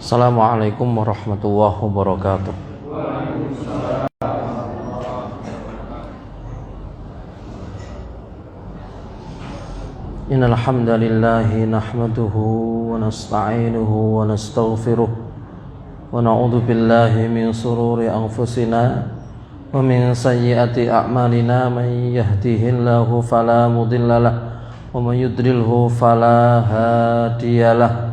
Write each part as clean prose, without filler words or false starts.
Assalamualaikum warahmatullahi wabarakatuh. Innal hamdalillahi nahmaduhu wa nasta'inuhu wa nastaghfiruh wa na'udzu billahi min shururi anfusina wa min sayyiati a'malina. Man yahdihillahu fala mudilla lahu wa man yudlilhu fala hadiyalah.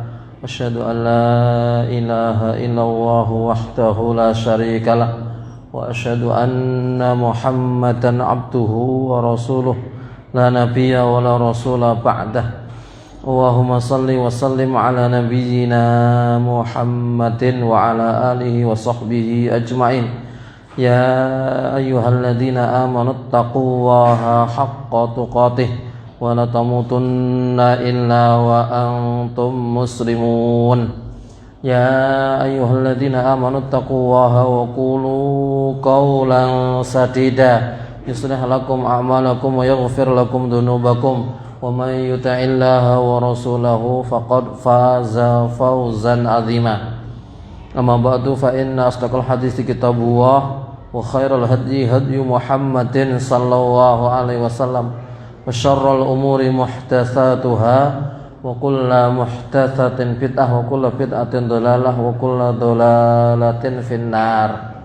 Asyhadu an la ilaha illallah wahdahu la syarika lah wa asyhadu anna Muhammadan abduhu wa rasuluh la nabiyya wa la rasula ba'dah. Allahumma salli wa sallim ala nabiyyina Muhammadin wa ala alihi wa sahbihi ajma'in. Ya ayyuhalladzina amanu taqullaha haqqa tuqatih wa la tamutunna illa wa antum muslimun. Ya ayyuhalladzina amanu taqullaha wa qulu qawlan sadida yuslih lakum a'malakum wa yaghfir lakum dhunubakum wa may yuti'illaha wa rasulahu faqad faza fawzan 'azima. Amma ba'du fa inna asdaqal hadithi kitabullah wa khairal hadyi hadyu Muhammadin sallallahu alaihi wasallam wa syarrul umuri muhdatsatuha wa kullu muhdatsatin bid'ah wa kullu bid'atin dhalalah wa kullu dhalalatin finnar.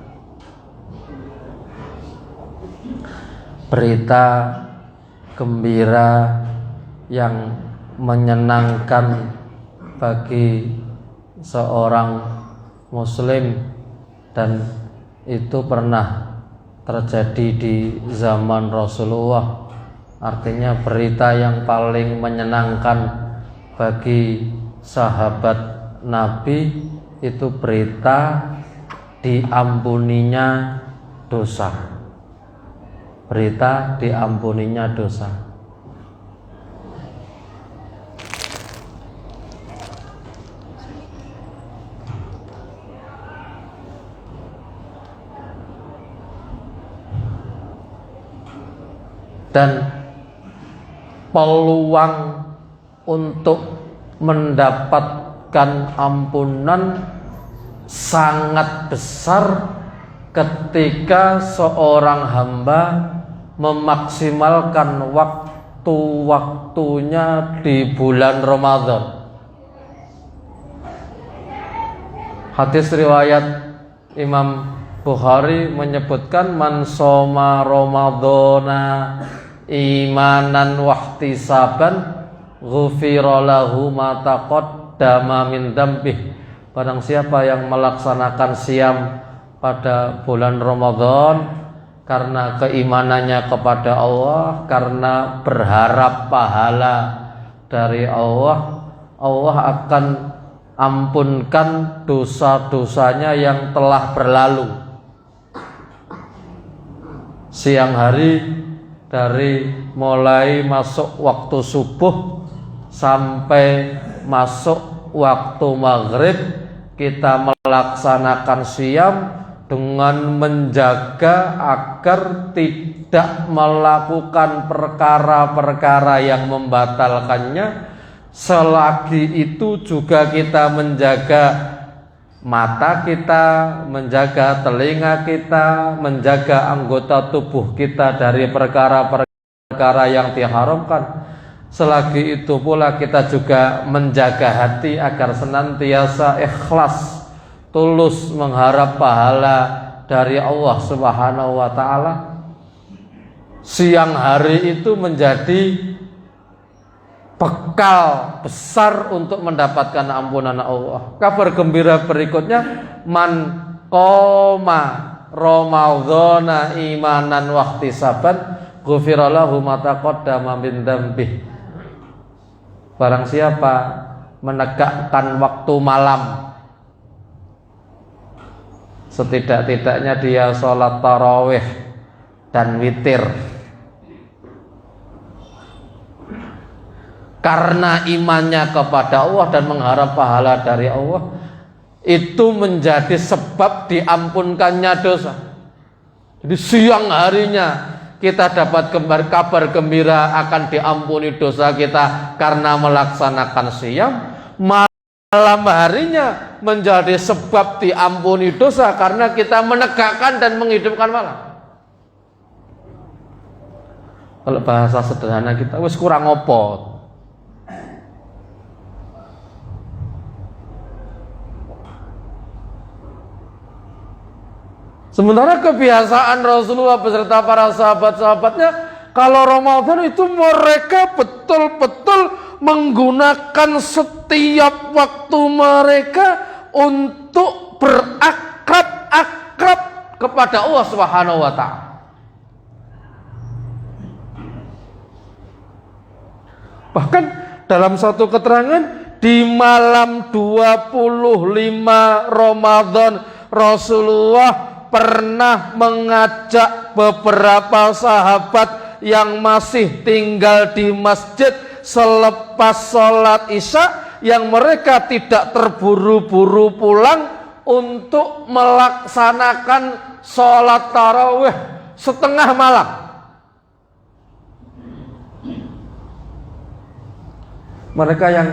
Berita gembira yang menyenangkan bagi seorang muslim, dan itu pernah terjadi di zaman Rasulullah. Artinya berita yang paling menyenangkan bagi sahabat Nabi itu berita diampuninya dosa. Berita diampuninya dosa. Dan peluang untuk mendapatkan ampunan sangat besar ketika seorang hamba memaksimalkan waktu-waktunya di bulan Ramadan. Hadis riwayat Imam Bukhari menyebutkan man shoma ramadhana imanan wahtisaban ghufira lahu ma taqaddama min dzambih. Barang siapa yang melaksanakan siam pada bulan Ramadan karena keimanannya kepada Allah, karena berharap pahala dari Allah, Allah akan ampunkan dosa-dosanya yang telah berlalu. Siang hari, dari mulai masuk waktu subuh sampai masuk waktu maghrib, kita melaksanakan siam dengan menjaga agar tidak melakukan perkara-perkara yang membatalkannya. Selagi itu juga kita menjaga mata kita, menjaga telinga kita, menjaga anggota tubuh kita dari perkara-perkara yang diharamkan. Selagi itu pula kita juga menjaga hati agar senantiasa ikhlas, tulus mengharap pahala dari Allah Subhanahu wa ta'ala. Siang hari itu menjadi bekal besar untuk mendapatkan ampunan Allah. Kabar gembira berikutnya, man qoma ramadhana imanan wahtisaban ghufira lahu ma taqaddama min dzambih. Barang siapa menegakkan waktu malam, setidak-tidaknya dia sholat tarawih dan witir, karena imannya kepada Allah dan mengharap pahala dari Allah, itu menjadi sebab diampunkannya dosa. Jadi siang harinya kita dapat kabar gembira akan diampuni dosa kita karena melaksanakan siam. malam harinya menjadi sebab diampuni dosa karena kita menegakkan dan menghidupkan malam. Kalau bahasa sederhana kita wis kurang opo. Sementara kebiasaan Rasulullah beserta para sahabat-sahabatnya, kalau Ramadan itu mereka betul-betul menggunakan setiap waktu mereka untuk berakrab kepada Allah Subhanahu wa taala. Bahkan dalam satu keterangan di malam 25 Ramadan Rasulullah pernah mengajak beberapa sahabat yang masih tinggal di masjid selepas sholat isya yang mereka tidak terburu-buru pulang untuk melaksanakan sholat tarawih setengah malam. Mereka yang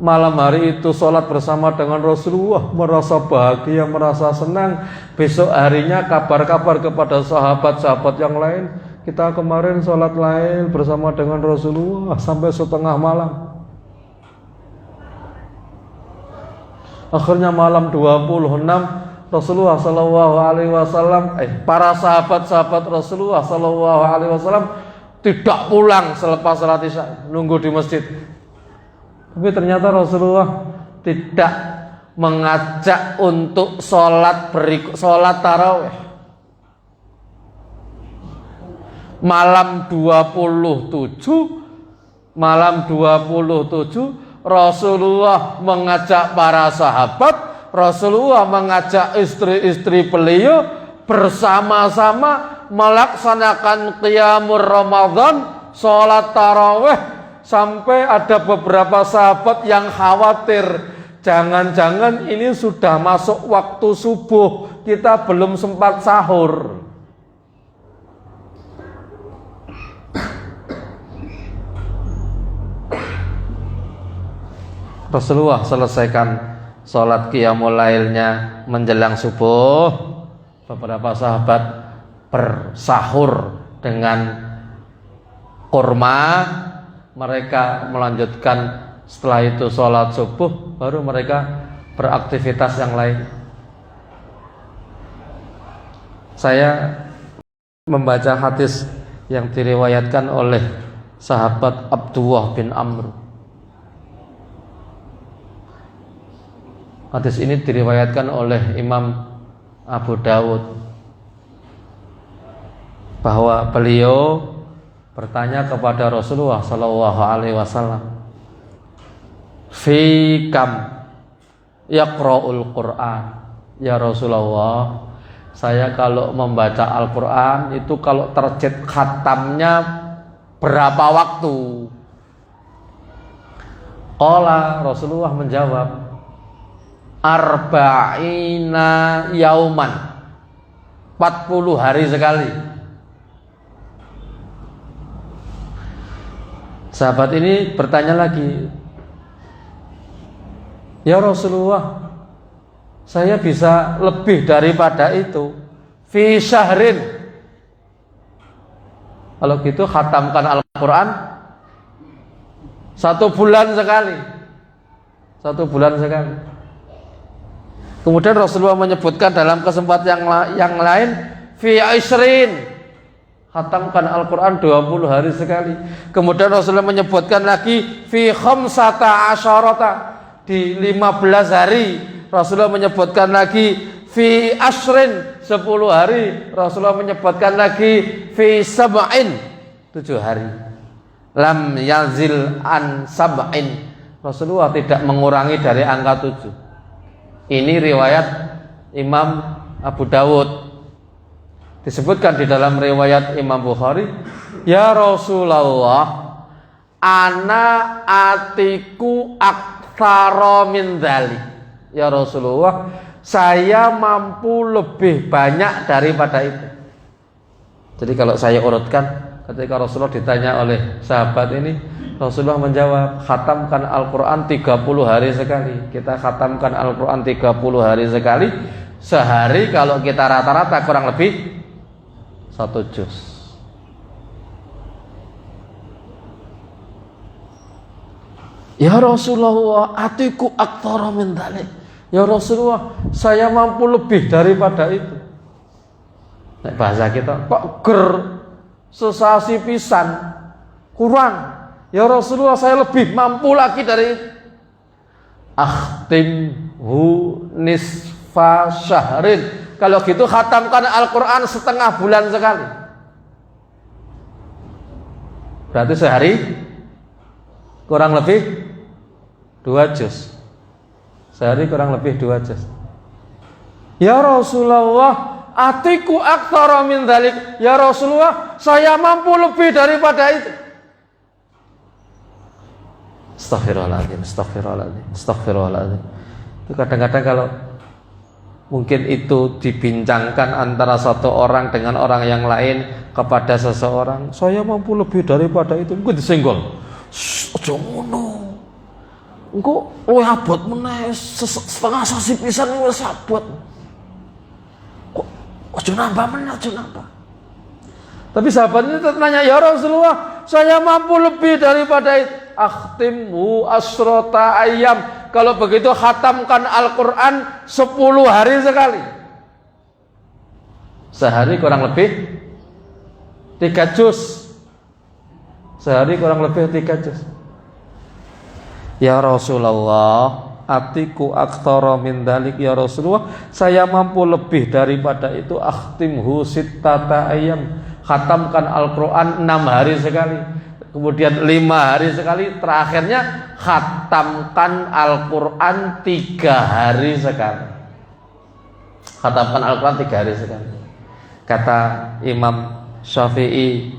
malam hari itu sholat bersama dengan Rasulullah merasa bahagia, merasa senang. Besok harinya kabar-kabar kepada sahabat-sahabat yang lain, kita kemarin sholat lail bersama dengan Rasulullah sampai setengah malam. Akhirnya malam 26 Rasulullah Shallallahu Alaihi Wasallam, para sahabat-sahabat Rasulullah Shallallahu Alaihi Wasallam tidak pulang selepas sholat isya, nunggu di masjid. Tapi ternyata Rasulullah tidak mengajak untuk sholat tarawih. Malam 27 Rasulullah mengajak para sahabat, Rasulullah mengajak istri-istri beliau bersama-sama melaksanakan qiyamul Ramadan, sholat tarawih, sampai ada beberapa sahabat yang khawatir, jangan-jangan ini sudah masuk waktu subuh, kita belum sempat sahur. Rasulullah selesaikan sholat qiyamul lailnya menjelang subuh. Beberapa sahabat bersahur dengan kurma. Mereka melanjutkan setelah itu sholat subuh, baru mereka beraktivitas yang lain. Saya membaca hadis yang diriwayatkan oleh sahabat Abdullah bin Amr. Hadis ini diriwayatkan oleh Imam Abu Dawud, bahwa beliau bertanya kepada Rasulullah Sallallahu Alaihi Wasallam, "Fi kam yaqra'ul Quran?" Ya Rasulullah, saya kalau membaca Al-Quran itu kalau terjed khatamnya berapa waktu? Qala, Rasulullah menjawab, arba'ina yauman, 40 hari sekali. Sahabat ini bertanya lagi, ya Rasulullah, saya bisa lebih daripada itu. Fi syahrin, kalau gitu khatamkan Al-Quran 1 bulan sekali. 1 bulan sekali. Kemudian Rasulullah menyebutkan dalam kesempatan yang lain, fi aishrin, khatamkan Al-Quran 20 hari sekali. Kemudian Rasulullah menyebutkan lagi fi khamsata asyarata, di 15 hari. Rasulullah menyebutkan lagi fi ashrin, 10 hari. Rasulullah menyebutkan lagi fi sab'in, 7 hari. Lam yazil an sab'in, Rasulullah tidak mengurangi dari angka 7. Ini riwayat Imam Abu Dawud. Disebutkan di dalam riwayat Imam Bukhari, ya Rasulullah, ana atiku aktsara min dzalik. Ya Rasulullah, saya mampu lebih banyak daripada itu. Jadi kalau saya urutkan, ketika Rasulullah ditanya oleh sahabat ini, Rasulullah menjawab, khatamkan Al-Quran 30 hari sekali. Kita khatamkan Al-Quran 30 hari sekali. Sehari kalau kita rata-rata kurang lebih 1 juz. Ya Rasulullah, atiku aktsara min dzalik. Ya Rasulullah, saya mampu lebih daripada itu. Nek bahasa kita, kok ger sesasi pisan kurang. Ya Rasulullah, saya lebih mampu lagi dari itu. Akhtimhu nisfa syahrin. Kalau gitu khatamkan Al-Quran setengah bulan sekali. Berarti sehari kurang lebih 2 juz. Sehari kurang lebih 2 juz. Ya Rasulullah, atiku aktsara min dzalik. Ya Rasulullah, saya mampu lebih daripada itu. Astaghfirullahaladzim, astaghfirullahaladzim, astaghfirullahaladzim. Itu kadang-kadang kalau mungkin itu dibincangkan antara satu orang dengan orang yang lain kepada seseorang, saya mampu lebih daripada itu, mungkin disenggol. Aja ngono. Engko luwih abot meneh, setengah sasi pisan wis abot. Kok aja nambah meneh, aja nambah. Tapi sahabatnya tetap nanya, ya Rasulullah, saya mampu lebih daripada itu. Akhtimhu asrota ayyam. Kalau begitu khatamkan Al-Quran 10 hari sekali. Sehari kurang lebih 3 juz. Sehari kurang lebih 3 juz. Ya Rasulullah, atiku aktsara min dzalik. Ya Rasulullah, saya mampu lebih daripada itu. Akhtimhu sittata ayyam. Khatamkan Al-Quran 6 hari sekali. Kemudian 5 hari sekali. Terakhirnya khatamkan Al-Quran 3 hari sekali. Khatamkan Al-Quran 3 hari sekali. Kata Imam Syafi'i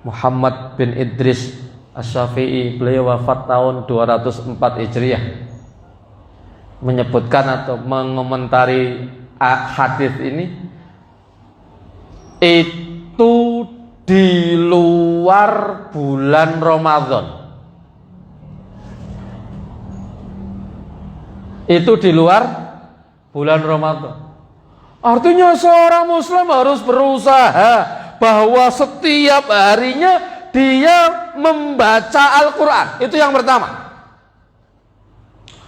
Muhammad bin Idris Asy-Syafi'i, beliau wafat tahun 204 Hijriah, menyebutkan atau mengomentari hadis ini, itu di luar bulan Ramadan. Itu di luar bulan Ramadan. Artinya seorang muslim harus berusaha bahwa setiap harinya dia membaca Al-Quran. Itu yang pertama.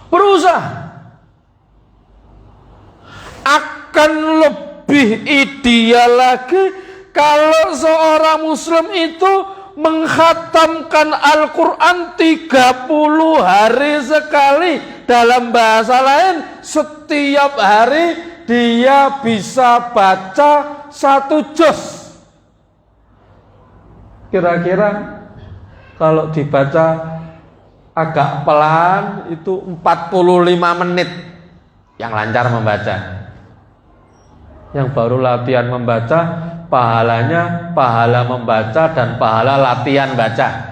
Berusaha. Akan lebih ideal lagi kalau seorang muslim itu menghatamkan Al-Quran 30 hari sekali. Dalam bahasa lain, setiap hari dia bisa baca 1 juz. Kira-kira kalau dibaca agak pelan itu 45 menit yang lancar membaca. Yang baru latihan membaca, pahalanya pahala membaca dan pahala latihan baca.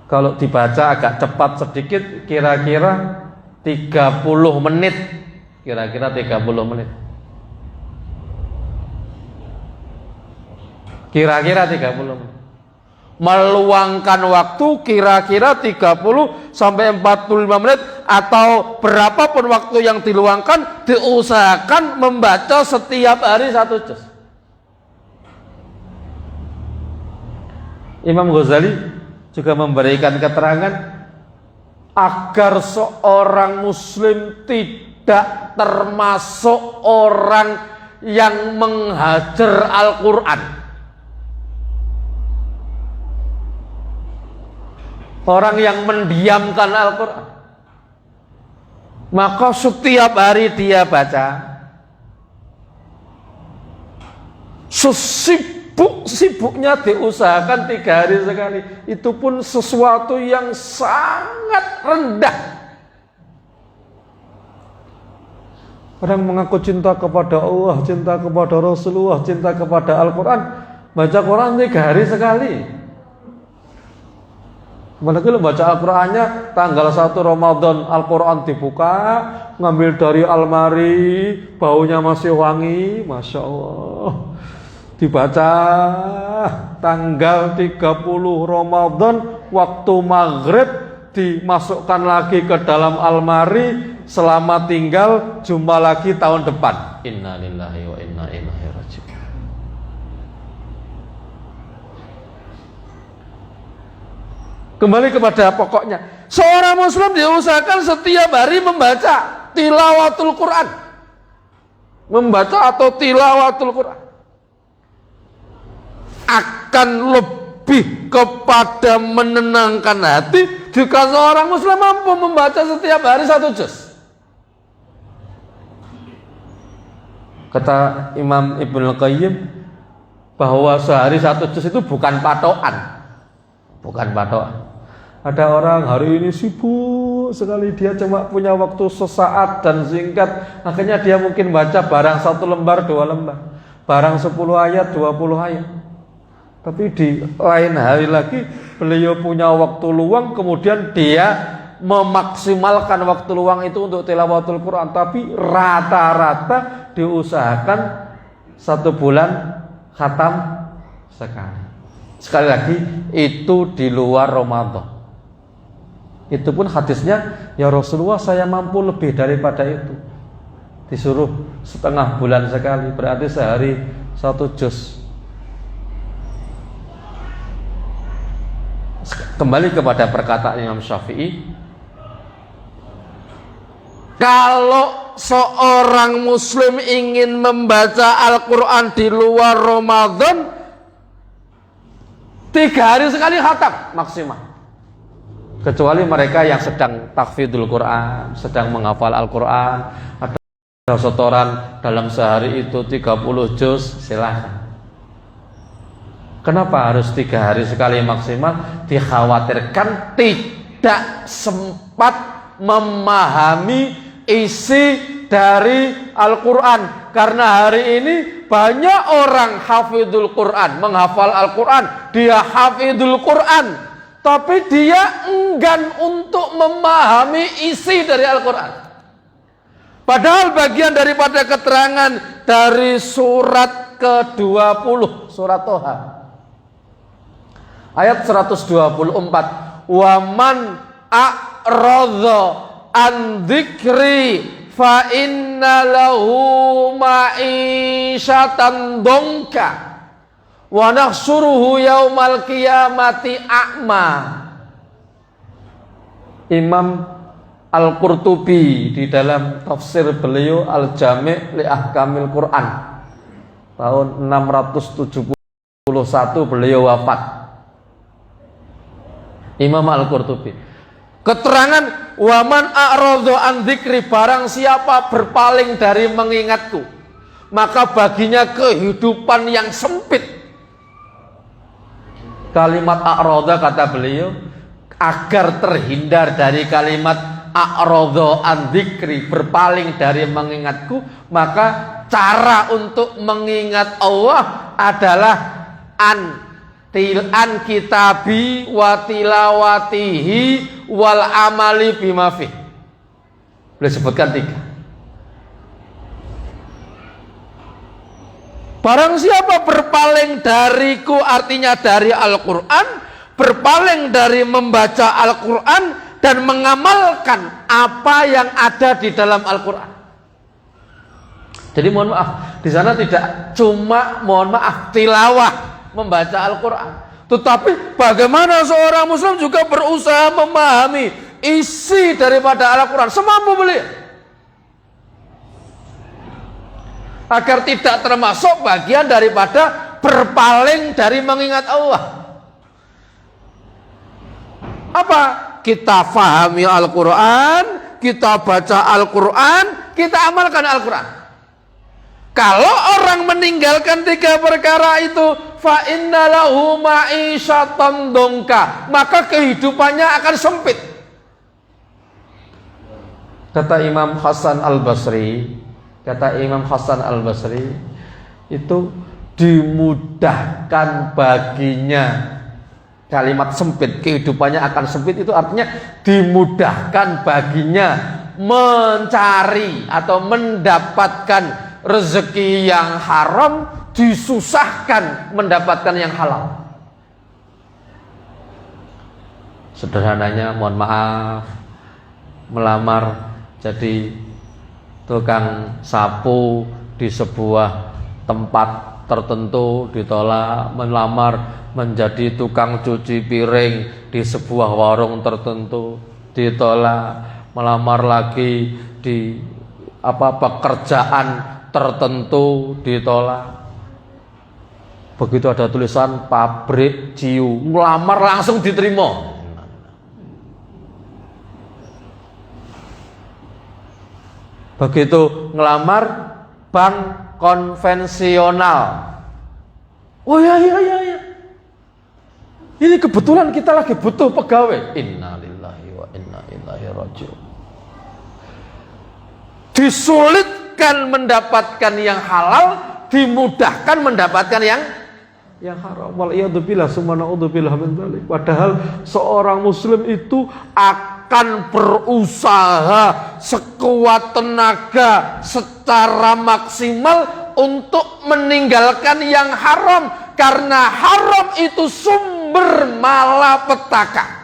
Kalau dibaca agak cepat sedikit, kira-kira 30 menit. Kira-kira 30 menit. Kira-kira 30 menit. Meluangkan waktu kira-kira 30 sampai 45 menit atau berapapun waktu yang diluangkan, diusahakan membaca setiap hari 1 juz. Imam Ghazali juga memberikan keterangan agar seorang muslim tidak termasuk orang yang menghajar Al-Quran, orang yang mendiamkan Al-Quran, maka setiap hari dia baca. Sibuknya diusahakan 3 hari sekali. Itu pun sesuatu yang sangat rendah. Orang mengaku cinta kepada Allah, cinta kepada Rasulullah, cinta kepada Al-Quran, baca Quran 3 hari sekali. Apalagi lo baca Al-Qurannya tanggal 1 Ramadan, Al-Quran dibuka, ngambil dari almari, baunya masih wangi, Masya Allah. dibaca tanggal 30 Ramadan waktu maghrib, dimasukkan lagi ke dalam almari, selama tinggal jumpa lagi tahun depan. Innalillahi wa inna ilaihi raji'un. Kembali kepada pokoknya, seorang muslim diusahakan setiap hari membaca tilawatul Quran, membaca atau tilawatul Quran akan lebih kepada menenangkan hati jika seorang muslim mampu membaca setiap hari 1 juz. Kata Imam Ibnu Qayyim bahwa sehari 1 juz itu bukan patokan. Bukan patokan. Ada orang hari ini sibuk sekali, dia cuma punya waktu sesaat dan singkat, akhirnya dia mungkin baca barang 1 lembar 2 lembar, barang 10 ayat 20 ayat. Tapi di lain hari lagi beliau punya waktu luang, kemudian dia memaksimalkan waktu luang itu untuk tilawatul Quran. Tapi rata-rata diusahakan 1 bulan khatam sekali. Sekali lagi, itu di luar Ramadan. Itu pun hadisnya, ya Rasulullah saya mampu lebih daripada itu. Disuruh setengah bulan sekali, berarti sehari 1 juz. Kembali kepada perkataan Imam Syafi'i, kalau seorang muslim ingin membaca Al-Quran di luar Ramadan, 3 hari sekali khatam maksimal. Kecuali mereka yang sedang tahfidzul Quran, sedang menghafal Al-Quran, ada setoran dalam sehari itu 30 juz, silahkan. Kenapa harus 3 hari sekali maksimal? Dikhawatirkan tidak sempat memahami isi dari Al-Quran. Karena hari ini banyak orang hafidhul Quran, menghafal Al-Quran, dia hafidhul Quran, tapi dia enggan untuk memahami isi dari Al-Quran. Padahal bagian daripada keterangan dari surat ke-20, surat Toha, ayat 124, waman a'radha an dzikri fa inna lahu ma'isyatan dongka wa nahsyuruhu yaumal qiyamati a'ma. Imam Al-Qurtubi di dalam tafsir beliau Al-Jami' li Ahkamil Quran tahun 671 beliau wafat. Imam Al-Qurtubi, keterangan waman a'radha an dzikri, barang siapa berpaling dari mengingatku, maka baginya kehidupan yang sempit. Kalimat a'radha, kata beliau, agar terhindar dari kalimat a'radha an dzikri, berpaling dari mengingatku, maka cara untuk mengingat Allah adalah an kitabi wa tilawatihi wal amali bima fi. Boleh sebutkan 3. Barang siapa berpaling dariku, artinya dari Al-Quran, berpaling dari membaca Al-Quran dan mengamalkan apa yang ada di dalam Al-Quran. Jadi mohon maaf, di sana tidak cuma tilawah membaca Al-Quran, tetapi bagaimana seorang muslim juga berusaha memahami isi daripada Al-Quran semampu beliau, agar tidak termasuk bagian daripada berpaling dari mengingat Allah. Apa? Kita fahami Al-Quran, kita baca Al-Quran, kita amalkan Al-Quran. Kalau orang meninggalkan 3 perkara itu, fa inna lahu ma'isyatan dongka, maka kehidupannya akan sempit. Kata Imam Hasan Al-Basri, itu dimudahkan baginya. Kalimat sempit, kehidupannya akan sempit, itu artinya dimudahkan baginya mencari atau mendapatkan rezeki yang haram disusahkan mendapatkan yang halal. Sederhananya, mohon maaf, melamar jadi tukang sapu di sebuah tempat tertentu ditolak, melamar menjadi tukang cuci piring di sebuah warung tertentu ditolak, melamar lagi di pekerjaan tertentu ditolak. Begitu ada tulisan pabrik ciu, melamar langsung diterima. Begitu ngelamar bank konvensional, oh ya. Ini kebetulan kita lagi butuh pegawai. Innalillahi wa inna ilaihi raji'un. Disulitkan mendapatkan yang halal, dimudahkan mendapatkan yang haram. Waliyadzubillah, summa na'udzubillah min dzalik. Padahal seorang muslim itu akan berusaha sekuat tenaga secara maksimal untuk meninggalkan yang haram, karena haram itu sumber malapetaka.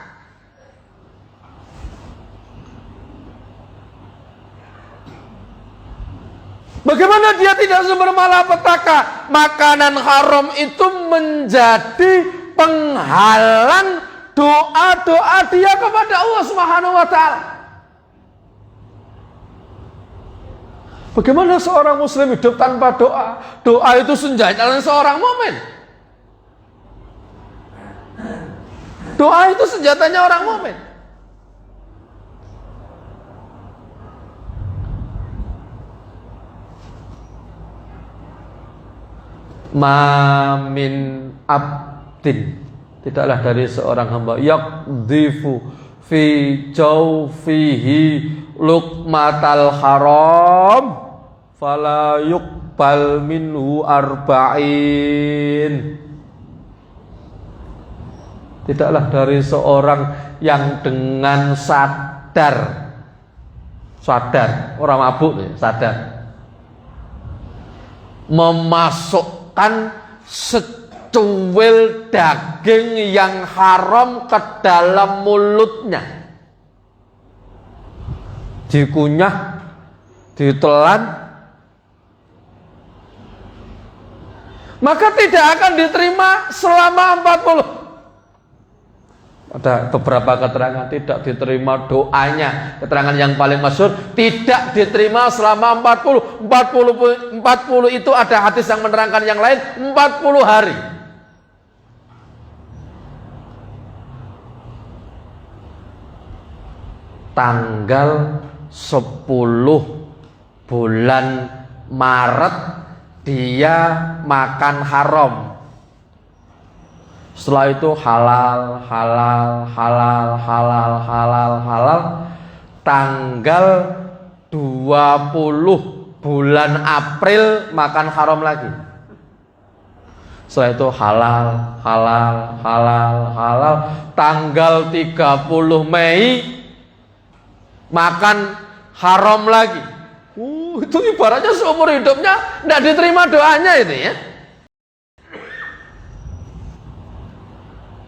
Bagaimana dia tidak sumber malapetaka? Makanan haram itu menjadi penghalang doa-doa dia kepada Allah Subhanahu wa taala. Bagaimana seorang muslim hidup tanpa doa? Doa itu senjata seorang mukmin. Doa itu senjatanya orang mukmin. Mamin abdin, tidaklah dari seorang hamba yakdzifu fi jawfihi luqmatal haram fala yuqbal minhu arba'in. Tidaklah dari seorang yang dengan sadar, orang mabuk sadar, memasukkan secuil daging yang haram ke dalam mulutnya, dikunyah, ditelan, maka tidak akan diterima selama 40. Ada beberapa keterangan tidak diterima doanya. Keterangan yang paling masyhur, tidak diterima selama 40 itu ada hadis yang menerangkan yang lain 40 hari. Tanggal 10 bulan Maret dia makan haram. Setelah itu halal. Tanggal 20 bulan April makan haram lagi. Setelah itu halal. Tanggal 30 Mei makan haram lagi. Itu ibaratnya seumur hidupnya tidak diterima doanya itu ya.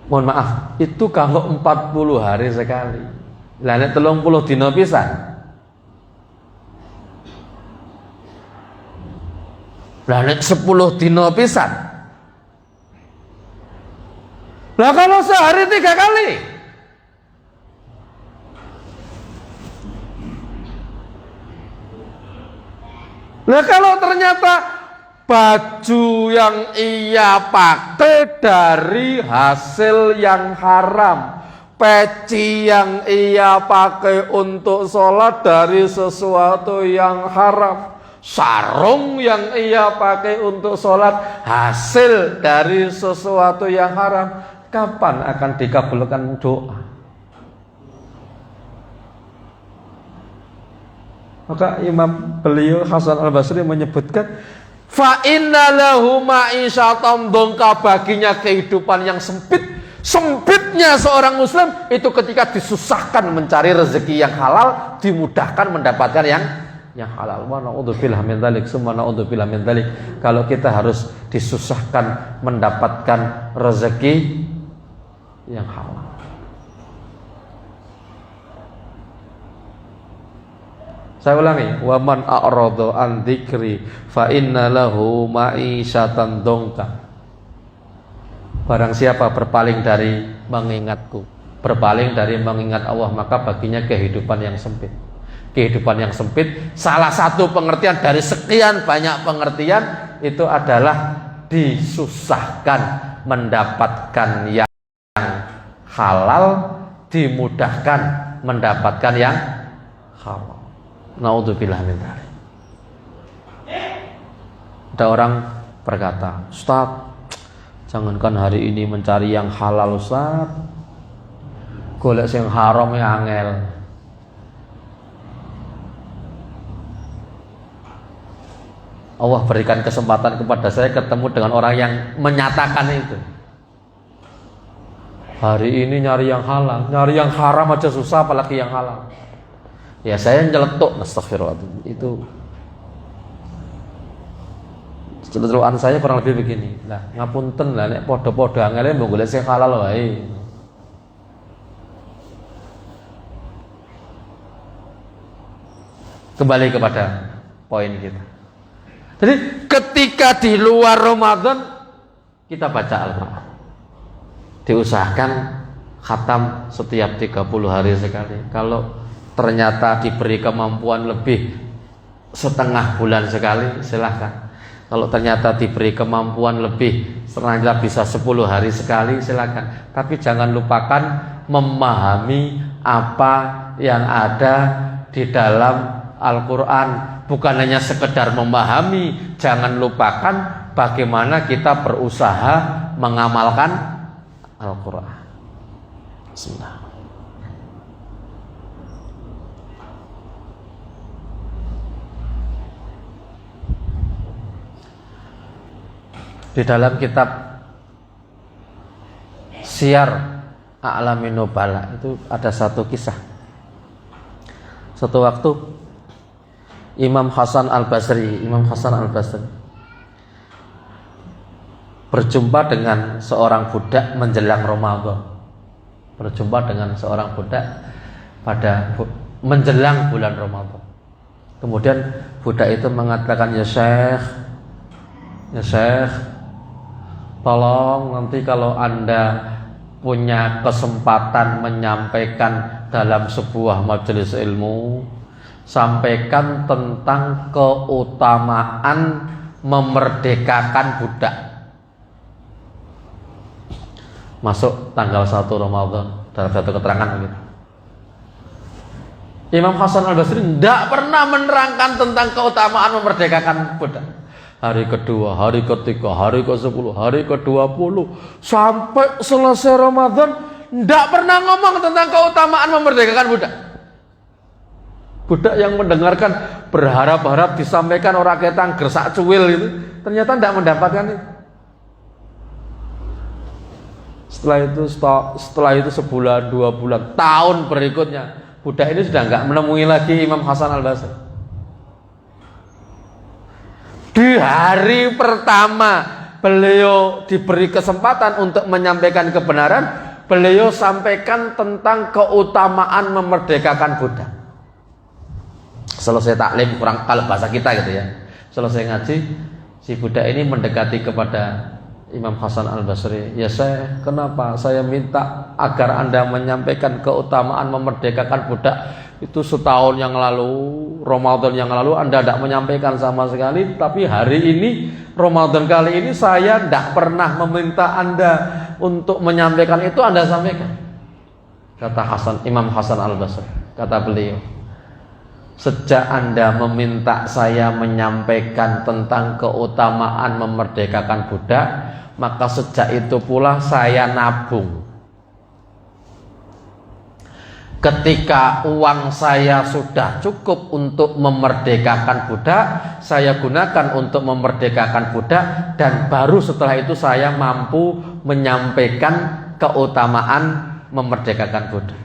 Mohon maaf, itu kalau 40 hari sekali. Lah nek 30 dina pisan. Lah nek 10 dina pisan. Lah kalau sehari 3 kali. Lah kalau ternyata baju yang ia pakai dari hasil yang haram, peci yang ia pakai untuk sholat dari sesuatu yang haram, sarung yang ia pakai untuk sholat hasil dari sesuatu yang haram, kapan akan dikabulkan doa? Maka Imam beliau Hasan Al-Basri menyebutkan, fa inna lahu ma'isyatan dongka, baginya kehidupan yang sempit. Sempitnya seorang muslim itu ketika disusahkan mencari rezeki yang halal, dimudahkan mendapatkan yang yang halal. Wa na'udzubillah min dzalik, summa na'udzubillah min dzalik. Kalau kita harus disusahkan mendapatkan rezeki yang halal. Saya ulangi, wa man a'rada an dzikri fa inna lahu ma'isyatan dongka. Barang siapa berpaling dari mengingatku, berpaling dari mengingat Allah, maka baginya kehidupan yang sempit. Kehidupan yang sempit, salah satu pengertian dari sekian banyak pengertian itu adalah disusahkan mendapatkan yang halal, dimudahkan mendapatkan yang halal. Naudzubillah min dzalik. Ada orang berkata, Ustaz, jangankan hari ini mencari yang halal, Ustaz, golek sing haram ya angel. Allah berikan kesempatan kepada saya ketemu dengan orang yang menyatakan itu. Hari ini nyari yang halal, nyari yang haram aja susah, apalagi yang halal. Ya saya nyeletuk, astagfirullahaladzim. Itu celutukan saya kurang lebih begini. Lah ngapunten lah nek podo-podo angele mbok golek sing halal wae. Kembali kepada poin kita. Jadi ketika di luar Ramadan kita baca Al-Quran, diusahakan khatam setiap 30 hari sekali. Kalau ternyata diberi kemampuan lebih setengah bulan sekali, silahkan. Kalau ternyata diberi kemampuan lebih, ternyata bisa 10 hari sekali, silahkan. Tapi jangan lupakan memahami apa yang ada di dalam Al-Quran. Bukan hanya sekedar memahami, jangan lupakan bagaimana kita berusaha mengamalkan Al-Quran. Bismillah. Di dalam kitab Syiar A'lamin Nubala itu ada satu kisah. Suatu waktu Imam Hasan Al-Basri berjumpa dengan seorang budak menjelang Ramadan. Pada menjelang bulan Ramadan. Kemudian budak itu mengatakan, ya Syekh, tolong nanti kalau Anda punya kesempatan menyampaikan dalam sebuah majelis ilmu, sampaikan tentang keutamaan memerdekakan budak. Masuk tanggal 1 Ramadan dalam satu keterangan begitu. Imam Hasan Al-Basri tidak pernah menerangkan tentang keutamaan memerdekakan budak. Hari kedua, hari ketiga, hari ke-10, hari ke-20, sampai selesai Ramadan tidak pernah ngomong tentang keutamaan memerdekakan budak. Budak yang mendengarkan berharap-harap disampaikan orang ketang gersak cuwil itu, ternyata tidak mendapatkan itu. Setelah itu sebulan, 2 bulan, tahun berikutnya, budak ini sudah nggak menemui lagi Imam Hasan Al-Basri. Di hari pertama beliau diberi kesempatan untuk menyampaikan kebenaran, beliau sampaikan tentang keutamaan memerdekakan budak. Selesai taklim, kurang kalau bahasa kita gitu ya, selesai ngaji, si budak ini mendekati kepada Imam Hasan Al-Basri. Ya Syekh, kenapa saya minta agar Anda menyampaikan keutamaan memerdekakan budak itu setahun yang lalu, Ramadan yang lalu Anda tidak menyampaikan sama sekali, tapi hari ini Ramadan kali ini saya tidak pernah meminta Anda untuk menyampaikan itu, Anda sampaikan. Kata Imam Hasan Al-Basri, kata beliau, sejak Anda meminta saya menyampaikan tentang keutamaan memerdekakan budak, maka sejak itu pula saya nabung. Ketika uang saya sudah cukup untuk memerdekakan budak, saya gunakan untuk memerdekakan budak, dan baru setelah itu saya mampu menyampaikan keutamaan memerdekakan budak.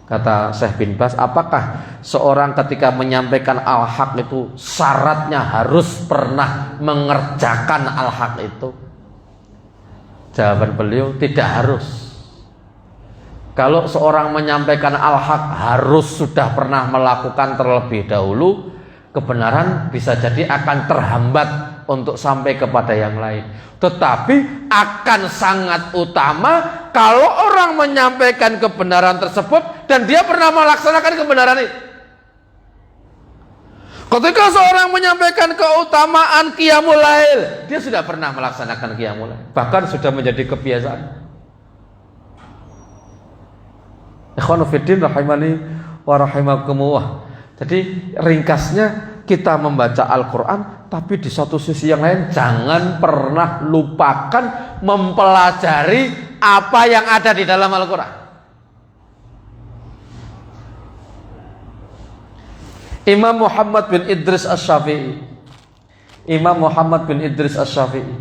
Kata Syekh bin Baz, apakah seorang ketika menyampaikan al-haq itu syaratnya harus pernah mengerjakan al-haq itu? Jawaban beliau, tidak harus. Kalau seorang menyampaikan al-haq harus sudah pernah melakukan terlebih dahulu, kebenaran bisa jadi akan terhambat untuk sampai kepada yang lain. Tetapi akan sangat utama kalau orang menyampaikan kebenaran tersebut dan dia pernah melaksanakan kebenaran itu. Ketika seorang menyampaikan keutamaan qiyamul lail, dia sudah pernah melaksanakan qiyamul lail, bahkan sudah menjadi kebiasaan. Ikhwanu fiddin rahimani wa rahimakumullah. Jadi ringkasnya, kita membaca Al-Quran, tapi di satu sisi yang lain jangan pernah lupakan mempelajari apa yang ada di dalam Al-Quran. Imam Muhammad bin Idris Asy-Syafi'i, Imam Muhammad bin Idris Asy-Syafi'i,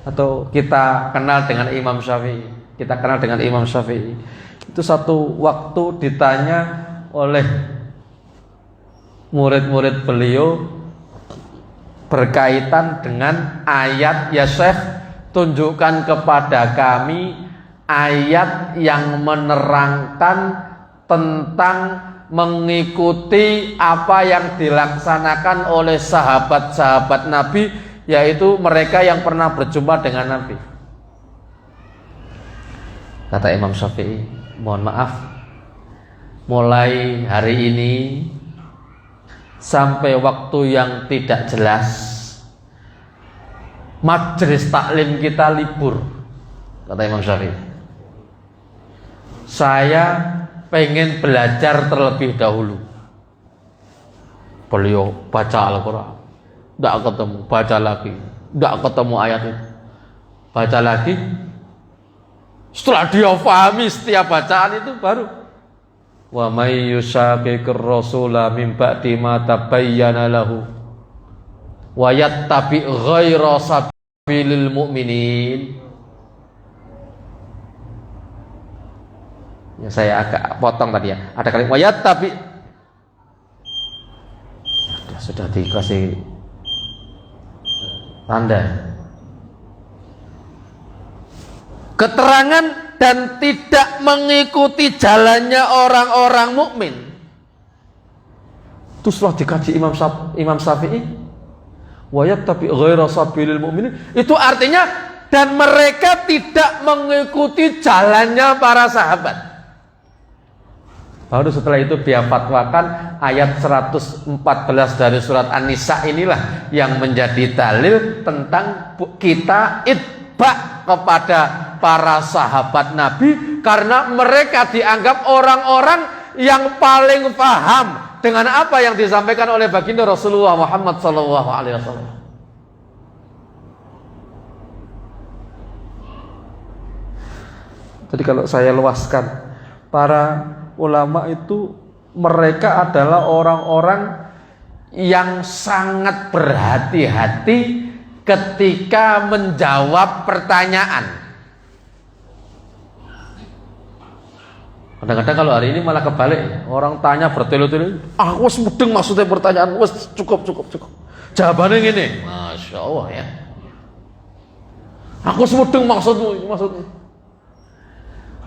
atau kita kenal dengan Imam Syafi'i, itu satu waktu ditanya oleh murid-murid beliau berkaitan dengan ayat, ya Syekh, tunjukkan kepada kami ayat yang menerangkan tentang mengikuti apa yang dilaksanakan oleh sahabat-sahabat Nabi, yaitu mereka yang pernah berjumpa dengan Nabi. Kata Imam Syafi'i, mohon maaf, mulai hari ini sampai waktu yang tidak jelas majelis taklim kita libur. Kata Imam Syafi'i, saya pengen belajar terlebih dahulu. Beliau baca Al-Quran, tidak ketemu, baca lagi, tidak ketemu ayat itu, baca lagi. Setelah dia pahami setiap bacaan itu, baru wa may yushaqiqir rasula min ba'di ma tabayyana lahu wa yattabi ghaira sabilil mu'minin. Ya, saya agak potong tadi ya. Ada kalimat wa yattabi, sudah dikasih tanda. Keterangan dan tidak mengikuti jalannya orang-orang mukmin. Itu setelah dikaji Imam Syafi'i, wa yattabi ghaira sabilil mu'minin, itu artinya dan mereka tidak mengikuti jalannya para sahabat. Baru setelah itu dia fatwakan ayat 114 dari surat An-Nisa inilah yang menjadi dalil tentang kita itba kepada para sahabat Nabi, karena mereka dianggap orang-orang yang paling paham dengan apa yang disampaikan oleh baginda Rasulullah Muhammad SAW. Jadi kalau saya luaskan, para ulama itu mereka adalah orang-orang yang sangat berhati-hati ketika menjawab pertanyaan. Kadang-kadang kalau hari ini malah kebalik, orang tanya bertele-tele, aku mudeng maksudnya pertanyaan, cukup. Jawabannya gini, Masya Allah ya. Aku mudeng maksudmu.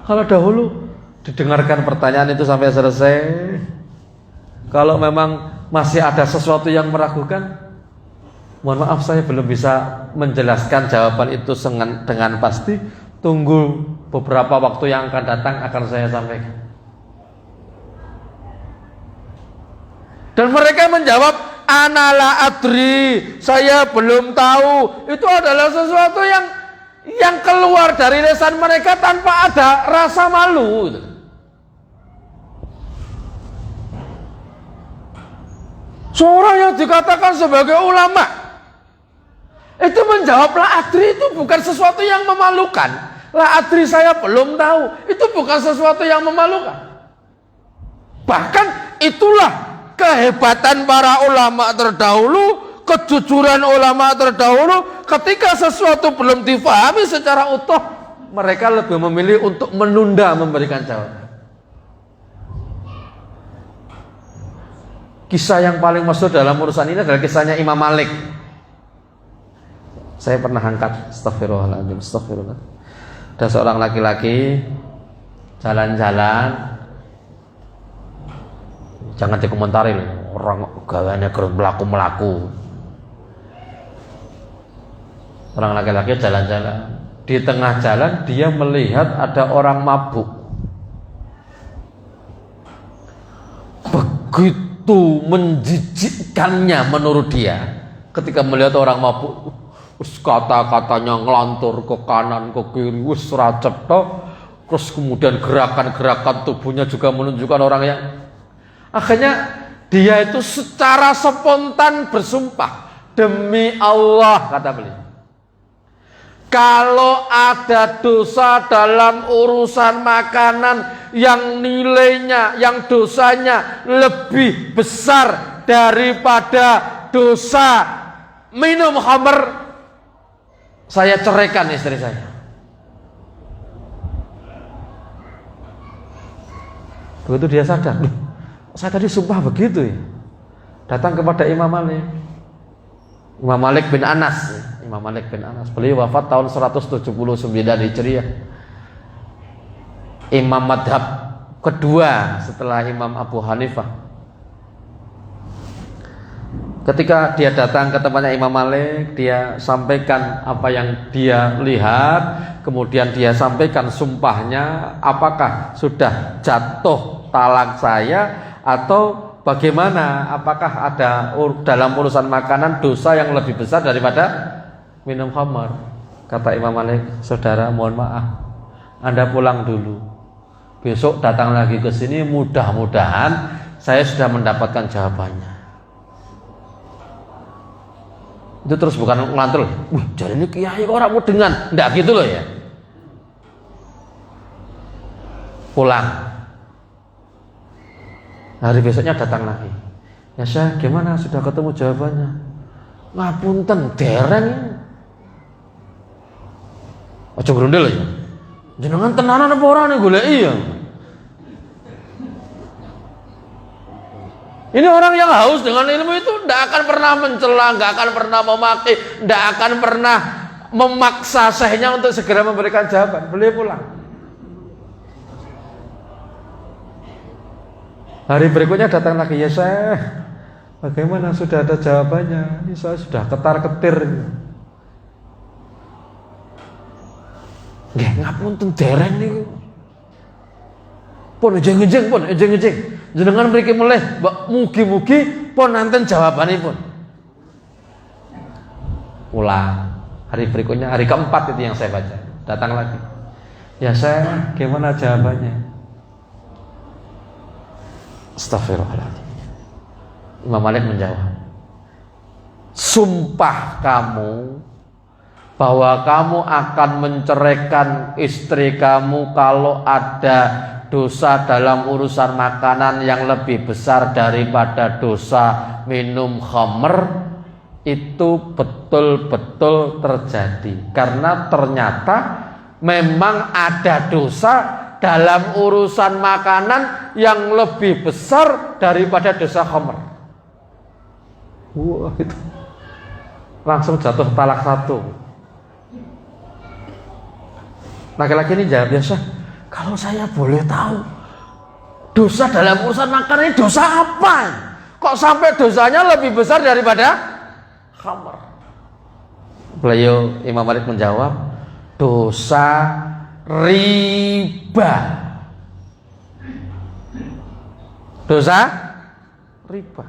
Kalau dahulu didengarkan pertanyaan itu sampai selesai. Kalau memang masih ada sesuatu yang meragukan, mohon maaf saya belum bisa menjelaskan jawaban itu dengan pasti. Tunggu beberapa waktu yang akan datang akan saya sampaikan. Dan mereka menjawab, ana la adri, saya belum tahu. Itu adalah sesuatu yang keluar dari lisan mereka tanpa ada rasa malu. Seorang yang dikatakan sebagai ulama itu menjawab la adri, itu bukan sesuatu yang memalukan. La adri, saya belum tahu, itu bukan sesuatu yang memalukan. Bahkan itulah kehebatan para ulama terdahulu, kejujuran ulama terdahulu. Ketika sesuatu belum difahami secara utuh, mereka lebih memilih untuk menunda memberikan jawaban. Kisah yang paling masyhur dalam urusan ini adalah kisahnya Imam Malik. Saya pernah angkat, astagfirullah. Ada seorang laki-laki jalan-jalan, jangan dikomentari orang gawaannya gerut melaku. Orang laki-laki jalan-jalan, di tengah jalan dia melihat ada orang mabuk. Begitu menjijikkannya menurut dia ketika melihat orang mabuk, kata-katanya ngelantur ke kanan ke kiri, terus kemudian gerakan-gerakan tubuhnya juga menunjukkan orang yang akhirnya dia itu secara spontan bersumpah, demi Allah, kata beliau, kalau ada dosa dalam urusan makanan yang nilainya, yang dosanya lebih besar daripada dosa minum khamr, saya ceraikan istri saya. Begitu dia sadar, saya tadi sumpah begitu ya. Datang kepada Imam Malik. Imam Malik bin Anas. Beliau wafat tahun 179 Hijriah. Imam madhab kedua setelah Imam Abu Hanifah. Ketika dia datang ke tempatnya Imam Malik, dia sampaikan apa yang dia lihat, kemudian dia sampaikan sumpahnya, apakah sudah jatuh talak saya atau bagaimana, apakah ada dalam urusan makanan dosa yang lebih besar daripada minum khamar. Kata Imam Malik, saudara mohon maaf, Anda pulang dulu, besok datang lagi ke sini, mudah-mudahan saya sudah mendapatkan jawabannya. Itu terus bukan ngelantur, jadi ini kiai kok orang mau dengan, enggak gitu loh ya. Pulang, hari besoknya datang lagi. Ya Syekh, gimana, sudah ketemu jawabannya? Ngapunten, dereng. Aja grundel ya. Jenengan tenanan apa ora nek goleki ya? Ini orang yang haus dengan ilmu itu tidak akan pernah mencela, tidak akan pernah memaki, tidak akan pernah memaksa syekhnya untuk segera memberikan jawaban. Beliau pulang. Hari berikutnya datang lagi, ya Syekh, bagaimana, sudah ada jawabannya? Ini saya sudah ketar-ketir. Nggih, ngapunten dereng niku. Pun ejeng-ejeng. Jenengan mriki mulih, mugi-mugi pun nanten jawabanipun. Pulang. Hari berikutnya, hari keempat itu yang saya baca. Datang lagi. Ya saya, gimana jawabannya? Astagfirullahaladzim. Imam Malik menjawab, sumpah kamu bahwa kamu akan menceraikan istri kamu kalau ada dosa dalam urusan makanan yang lebih besar daripada dosa minum khamr, itu betul-betul terjadi. Karena ternyata memang ada dosa dalam urusan makanan yang lebih besar daripada dosa khamr. Wah, itu langsung jatuh talak satu. Laki-laki ini jawab, biasa, kalau saya boleh tahu, dosa dalam urusan makanan ini dosa apa? Kok sampai dosanya lebih besar daripada khamr? Beliau Imam Malik menjawab, dosa riba. Dosa riba.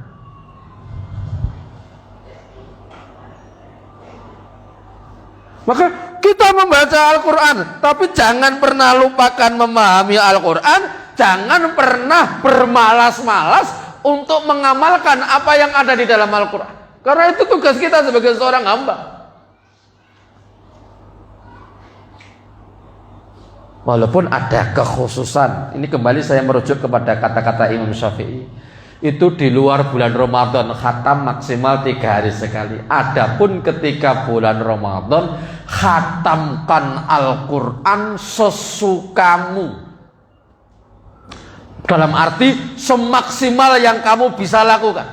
Maka kita membaca Al-Quran, tapi jangan pernah lupakan memahami Al-Quran. Jangan pernah bermalas-malas untuk mengamalkan apa yang ada di dalam Al-Quran. Karena itu tugas kita sebagai seorang hamba. Walaupun ada kekhususan, ini kembali saya merujuk kepada kata-kata Imam Syafi'i. Itu di luar bulan Ramadan, khatam maksimal 3 hari sekali. Adapun ketika bulan Ramadan, khatamkan Al-Quran sesukamu. Dalam arti semaksimal yang kamu bisa lakukan.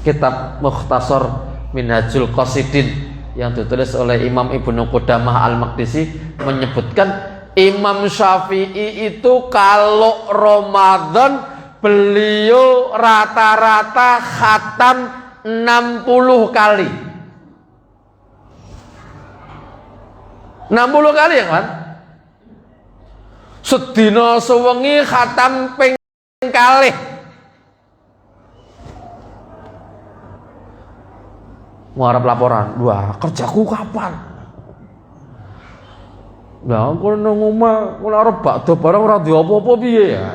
Kitab Mukhtasar Minhajul Qasidin yang ditulis oleh Imam Ibnu Qudamah Al-Maqdisi menyebutkan Imam Syafi'i itu kalau Ramadan beliau rata-rata khatam 60 kali. 60 kali ya kan? Sedina sewengi khatam ping kalih. Ngarep laporan, wah kerjaku kapan? Nah, aku nang omah, aku arep bakdo barang ora duwe apa-apa piye ya.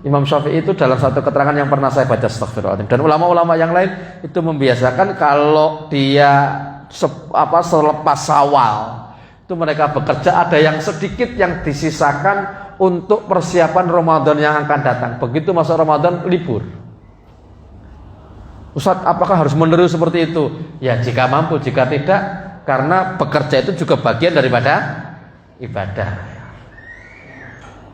Imam Syafi'i itu dalam satu keterangan yang pernah saya baca, astagfirullahaladzim, dan ulama-ulama yang lain itu membiasakan kalau dia selepas Syawal itu mereka bekerja, ada yang sedikit yang disisakan untuk persiapan Ramadan yang akan datang. Begitu masuk Ramadan libur. Ustaz, apakah harus menerus seperti itu? Ya jika mampu, jika tidak, karena bekerja itu juga bagian daripada ibadah.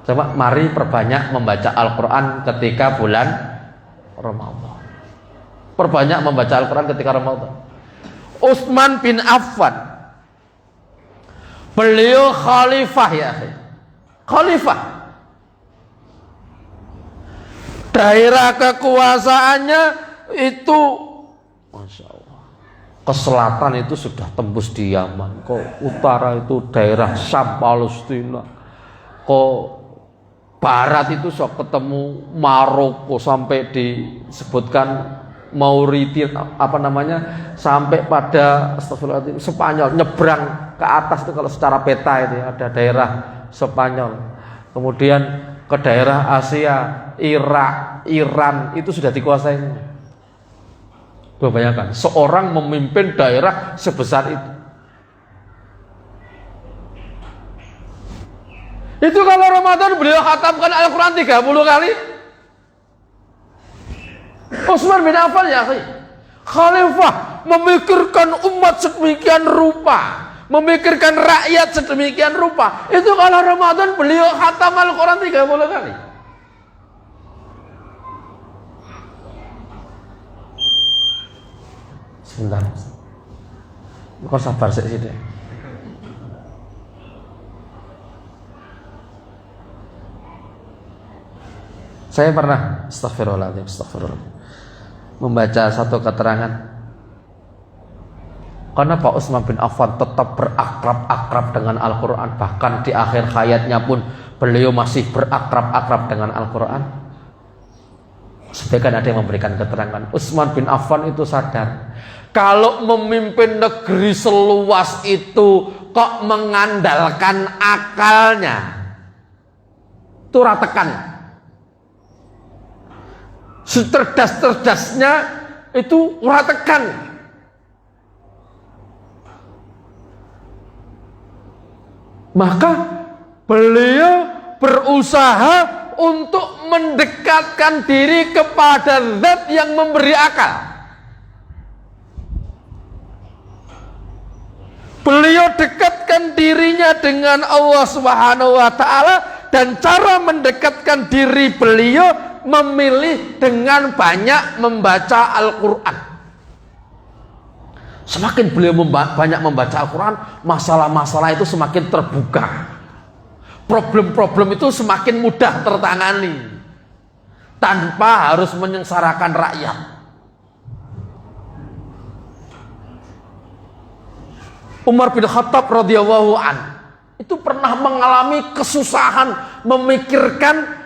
Coba mari perbanyak membaca Al-Quran ketika bulan Ramadan. Perbanyak membaca Al-Quran ketika Ramadan. Utsman bin Affan, beliau khalifah ya, khalifah. Daerah kekuasaannya itu, masya Allah, ke selatan itu sudah tembus di Yaman, ke utara itu daerah Syam Palestina, ke barat itu sok ketemu Maroko sampai disebutkan Mauritania, apa namanya, sampai pada astagfirullahaladzim, Spanyol, nyebrang ke atas itu kalau secara peta itu ada daerah Spanyol. Kemudian ke daerah Asia, Irak, Iran itu sudah dikuasai. Bayangkan seorang memimpin daerah sebesar itu. Itu kalau Ramadan beliau khatamkan Al-Quran 30 kali. Utsman bin Affan ya khalifah, memikirkan umat sedemikian rupa, memikirkan rakyat sedemikian rupa. Itu kalau Ramadan beliau khatam Al-Quran 30 kali. Sebentar, kau sabar sih deh. Saya pernah astagfirullahaladzim, membaca satu keterangan. Karena Pak Utsman bin Affan tetap berakrab-akrab dengan Al-Quran, bahkan di akhir hayatnya pun beliau masih berakrab-akrab dengan Al-Quran. Sebagian ada yang memberikan keterangan, Utsman bin Affan itu sadar kalau memimpin negeri seluas itu kok mengandalkan akalnya, itu ratekan. Secerdas-cerdasnya itu ratekan. Maka beliau berusaha untuk mendekatkan diri kepada zat yang memberi akal. Beliau dekatkan dirinya dengan Allah Subhanahu wa Ta'ala, dan cara mendekatkan diri beliau memilih dengan banyak membaca Al-Quran. Semakin beliau banyak membaca Al-Quran, masalah-masalah itu semakin terbuka, problem-problem itu semakin mudah tertangani tanpa harus menyengsarakan rakyat. Umar bin Khattab radhiyallahu an itu pernah mengalami kesusahan memikirkan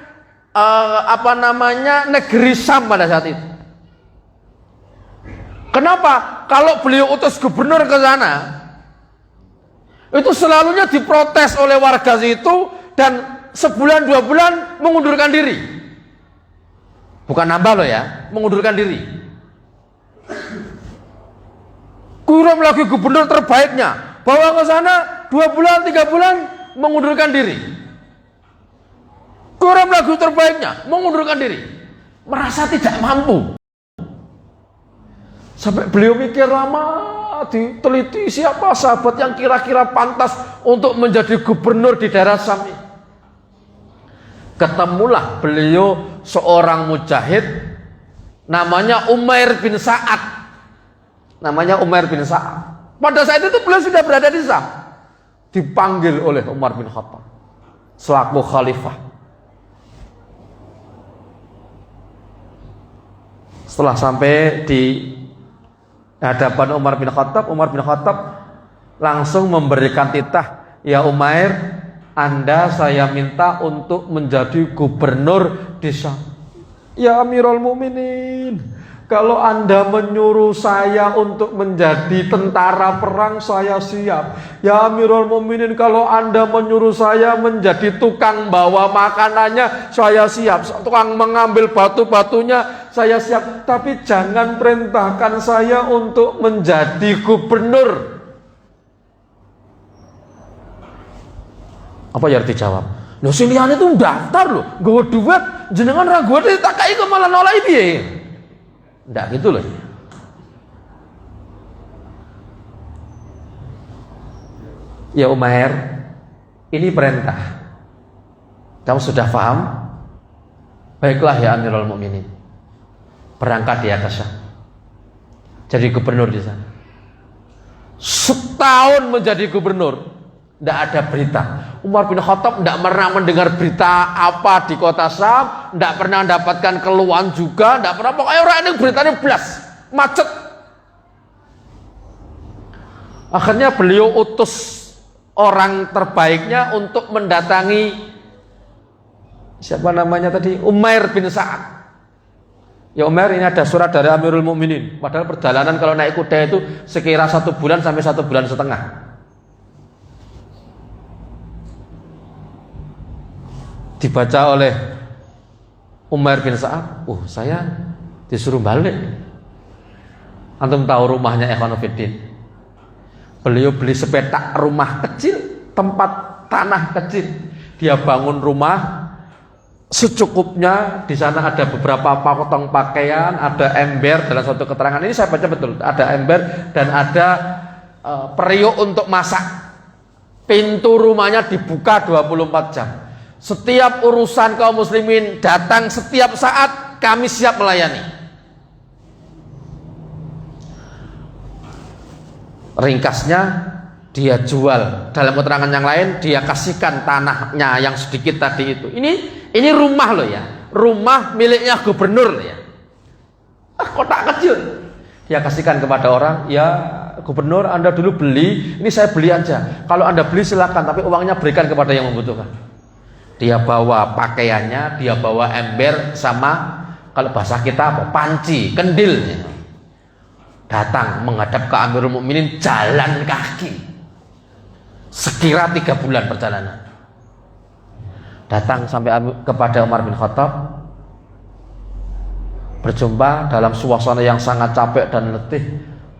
negeri Syam pada saat itu. Kenapa? Kalau beliau utus gubernur ke sana, itu selalunya diprotes oleh warga situ dan sebulan 2 bulan mengundurkan diri. Bukan nambah loh ya, mengundurkan diri. Kirim lagi gubernur terbaiknya, bawa ke sana 2 bulan 3 bulan mengundurkan diri. Kirim lagi terbaiknya, mengundurkan diri. Merasa tidak mampu. Sampai beliau mikir lama, diteliti siapa sahabat yang kira-kira pantas untuk menjadi gubernur di daerah Syam. Ketemulah beliau seorang mujahid namanya Umair bin Sa'ad. Pada saat itu beliau sudah berada di Syam. Dipanggil oleh Umar bin Khattab selaku khalifah. Setelah sampai di hadapan Umar bin Khattab langsung memberikan titah, "Ya Umair, Anda saya minta untuk menjadi gubernur di Syam." "Ya Amirul Mukminin, kalau Anda menyuruh saya untuk menjadi tentara perang, saya siap. Ya Amirul Mukminin, kalau Anda menyuruh saya menjadi tukang bawa makanannya, saya siap. Tukang mengambil batu-batunya, saya siap. Tapi jangan perintahkan saya untuk menjadi gubernur." Apa yang dijawab? "Loh sing liyane itu daftar loh, nggawa duit, jenengan ra nggawa tak kai kok malah nolak piye?" Nggak gitu loh. "Ya Umair, ini perintah. Kamu sudah paham? Baiklah ya Amirul Mukminin. Berangkat dia ke Syam. Jadi gubernur di sana. Setahun menjadi gubernur. Tidak ada berita. Umar bin Khattab tidak pernah mendengar berita apa di kota Syam, tidak pernah mendapatkan keluhan juga, tidak pernah. Pokoknya orang ini beritanya blas, macet. Akhirnya beliau utus orang terbaiknya untuk mendatangi siapa namanya tadi, Umair bin Sa'ad. "Ya Umair, ini ada surat dari Amirul Mukminin." Padahal perjalanan kalau naik kuda itu sekira 1 bulan sampai 1,5 bulan. Dibaca oleh Umair bin Sa'ad. Saya disuruh balik. Antum tahu rumahnya Ikhwanuddin? Beliau beli sepetak rumah kecil, tempat tanah kecil. Dia bangun rumah secukupnya. Di sana ada beberapa potong pakaian, ada ember. Dalam suatu keterangan ini saya baca betul, ada ember dan ada periuk untuk masak. Pintu rumahnya dibuka 24 jam. Setiap urusan kaum muslimin datang setiap saat, kami siap melayani. Ringkasnya, dia jual. Dalam keterangan yang lain, dia kasihkan tanahnya yang sedikit tadi itu. Ini rumah loh ya, rumah miliknya gubernur loh ya. Kotak kecil. Dia kasihkan kepada orang, "Ya gubernur, Anda dulu beli, ini saya beli aja. Kalau Anda beli silakan, tapi uangnya berikan kepada yang membutuhkan." Dia bawa pakaiannya, dia bawa ember sama, kalau bahasa kita apa, panci, kendil. Datang menghadap ke Amirul Mukminin jalan kaki. Sekira 3 bulan perjalanan. Datang sampai kepada Umar bin Khattab, berjumpa dalam suasana yang sangat capek dan letih.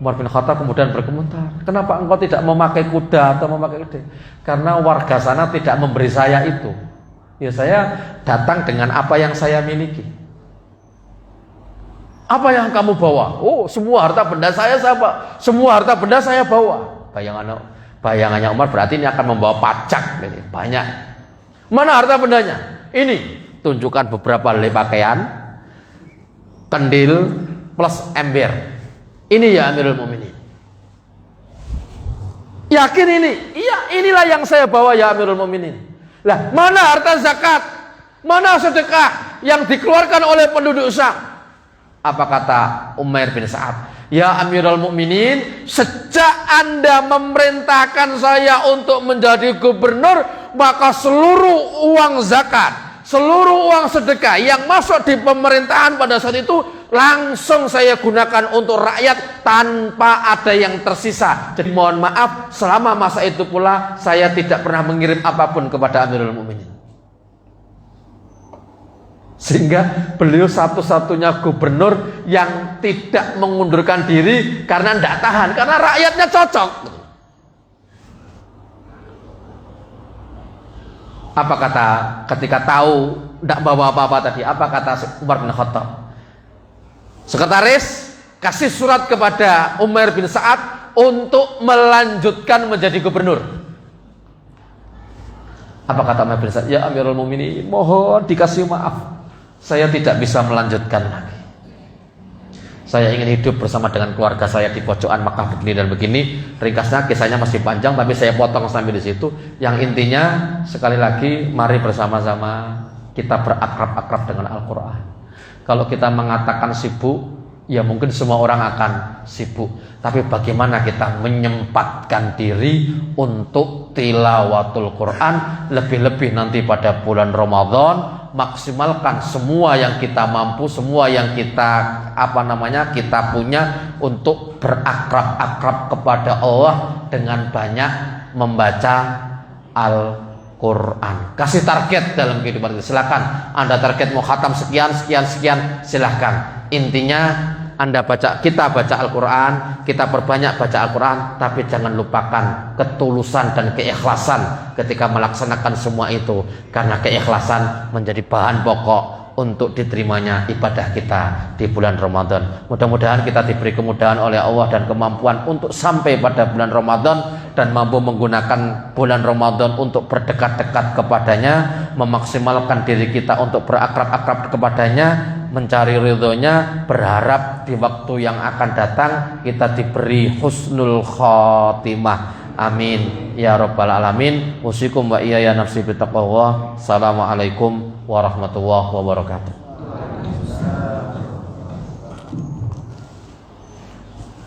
Umar bin Khattab kemudian berkomentar, "Kenapa engkau tidak memakai kuda atau memakai kuda?" "Karena warga sana tidak memberi saya itu. Ya saya datang dengan apa yang saya miliki." "Apa yang kamu bawa?" "Oh, semua harta benda saya semua harta benda saya bawa." Bayangannya Umar berarti ini akan membawa pajak banyak. "Mana harta bendanya?" "Ini." Tunjukkan beberapa helai pakaian, kendil plus ember. "Ini ya Amirul Mukminin." "Yakin ini?" "Iya, inilah yang saya bawa ya Amirul Mukminin." "Lah, mana harta zakat? Mana sedekah yang dikeluarkan oleh penduduk Syam?" Apa kata Umair bin Sa'ad? "Ya Amirul Mukminin, sejak Anda memerintahkan saya untuk menjadi gubernur, maka seluruh uang zakat, seluruh uang sedekah yang masuk di pemerintahan pada saat itu langsung saya gunakan untuk rakyat tanpa ada yang tersisa. Jadi mohon maaf, selama masa itu pula saya tidak pernah mengirim apapun kepada Amirul Mukminin." Sehingga beliau satu-satunya gubernur yang tidak mengundurkan diri karena tidak tahan, karena rakyatnya cocok. Apa kata ketika tahu tidak bawa apa-apa tadi? Apa kata Umar bin Khattab? Sekretaris kasih surat kepada Umair bin Sa'ad untuk melanjutkan menjadi gubernur. Apa kata Umar bin Sa'ad? Ya Amirul Mukminin, mohon dikasih maaf, saya tidak bisa melanjutkan lagi. Saya ingin hidup bersama dengan keluarga saya di pojokan Makkah begini dan begini. Ringkasnya kisahnya masih panjang, tapi saya potong sampai di situ. Yang intinya sekali lagi, mari bersama-sama kita berakrab-akrab dengan Al-Quran. Kalau kita mengatakan sibuk, ya mungkin semua orang akan sibuk. Tapi bagaimana kita menyempatkan diri untuk tilawatul Quran, lebih-lebih nanti pada bulan Ramadan. Maksimalkan semua yang kita mampu, semua yang kita kita punya untuk berakrab-akrab kepada Allah dengan banyak membaca Al-Quran. Kasih target dalam kehidupan kita. Silakan Anda target mau khatam sekian, silahkan. Intinya kita baca Al-Quran, kita perbanyak baca Al-Quran, tapi jangan lupakan ketulusan dan keikhlasan ketika melaksanakan semua itu, karena keikhlasan menjadi bahan pokok untuk diterimanya ibadah kita di bulan Ramadan. Mudah-mudahan kita diberi kemudahan oleh Allah dan kemampuan untuk sampai pada bulan Ramadan dan mampu menggunakan bulan Ramadan untuk berdekat-dekat kepadanya, memaksimalkan diri kita untuk berakrab-akrab kepadanya, mencari ridhonya, berharap di waktu yang akan datang kita diberi husnul khotimah. Amin ya rabbal alamin. Usikum wa iyaya nafsi bittaqwa. Assalamualaikum warahmatullahi wabarakatuh.